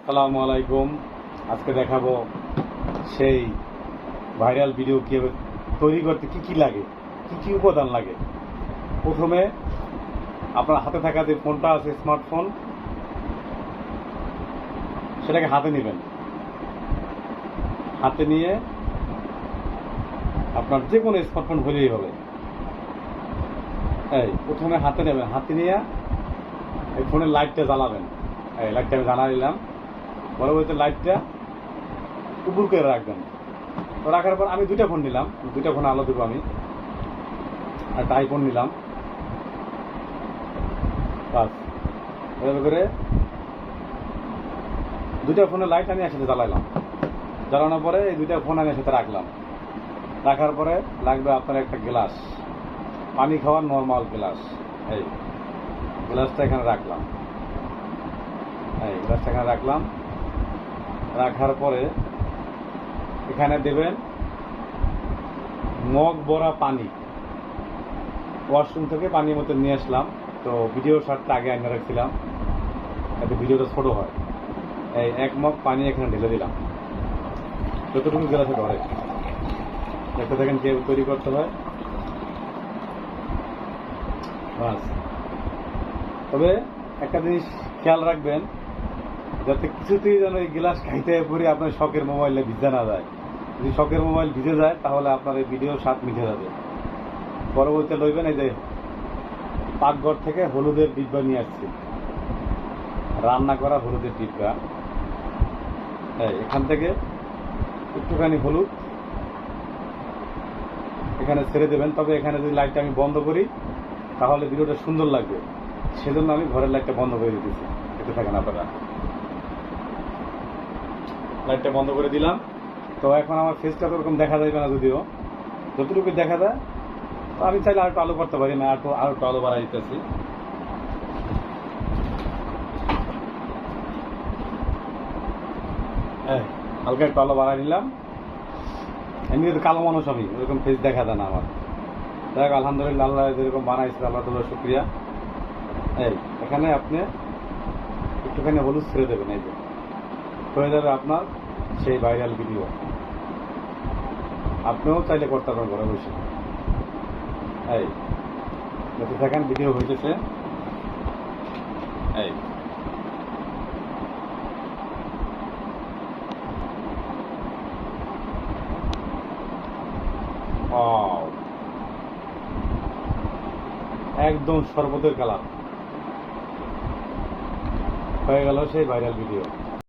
আসসালামু আলাইকুম। আজকে দেখাবো সেই ভাইরাল ভিডিও কীভাবে তৈরি করতে কি কি লাগে, কি কি উপাদান লাগে। প্রথমে আপনার হাতে থাকা যে ফোনটা আছে স্মার্টফোন, সেটাকে হাতে নেবেন। হাতে নিয়ে আপনার যে কোনো স্মার্টফোন হলেই হবে। এই প্রথমে হাতে নেবেন, হাতে নিয়ে এই ফোনের লাইটটা জ্বালাবেন। এই লাইটটা আমি জ্বালা দিলাম। পরবর্তীতে লাইটটা উপর করে রাখবেন। তো রাখার পর আমি দুইটা ফোন নিলাম, দুইটা ফোনে আলো দেবো আমি। একটা আইফোন নিলাম, বাস। এভাবে করে দুইটা ফোনের লাইট আমি একসাথে জ্বালাইলাম। জ্বালানোর পরে এই দুইটা ফোন আমি একসাথে রাখলাম। রাখার পরে লাগবে আপনার একটা গ্লাস, পানি খাওয়ার নর্মাল গ্লাস। এই গ্লাসটা এখানে রাখলাম। এই গ্লাসটা এখানে রাখলাম। রাখার পরে এখানে দেবেন মগ ভরা পানি। ওয়াশরুম থেকে পানির মতো নিয়ে আসলাম। তো ভিডিও শার্টটা আগে এনে রাখছিলাম, যাতে ভিডিওটা ছোটো হয়। এই এক মগ পানি এখানে ঢেলে দিলাম, যতটুকু গ্লাসে ধরে। দেখতে দেখেন কীভাবে তৈরি করতে হয়। বাস। তবে একটা জিনিস খেয়াল রাখবেন, যাতে কিছুতেই যেন এই গ্লাস খাইতে পরে আপনার শখের মোবাইলে ভিজে না যায়। যদি শখের মোবাইল ভিজে যায় তাহলে আপনার এই ভিডিও স্বাদ মিটে যাবে। পরবর্তীতে লইবেন এই যে পাকঘর থেকে হলুদের ডিব্বা নিয়ে আসছি, রান্না করা হলুদের ডিব্বা। এখান থেকে একটুখানি হলুদ এখানে ছেড়ে দেবেন। তবে এখানে যদি লাইটটা আমি বন্ধ করি তাহলে ভিডিওটা সুন্দর লাগবে, সেজন্য আমি ঘরের লাইটটা বন্ধ করে দিতেছি। দেখতে থাকেন আপনারা। লাইটটা বন্ধ করে দিলাম। তো এখন আমার ফেসটা তো ওরকম দেখা যাবে না, যদিও যতটুকু দেখা যায়। তো আমি চাইলে আরেকটু আলো করতে পারি, না আরেকটু আলো বাড়াই দিতেছি। হালকা একটু আলো বাড়াই নিলাম। এমনি তো কালো মানুষ, আমি ওরকম ফেস দেখা যায় না আমার। দেখ আলহামদুলিল্লাহ, আল্লাহ যেরকম বানাইছে আল্লাহ তাআলার শুকরিয়া। এখানে আপনি একটুখানি হলুদ ছেড়ে দেবেন। এই যে হয়ে যাবে আপনার সেই ভাইরাল ভিডিও। আপনিও চাইলে করতে পারেন ঘরে বসে। দেখতে থাকেন, ভিডিও হইতেছে। একদম শরবতের কালার হয়ে গেল সেই ভাইরাল ভিডিও।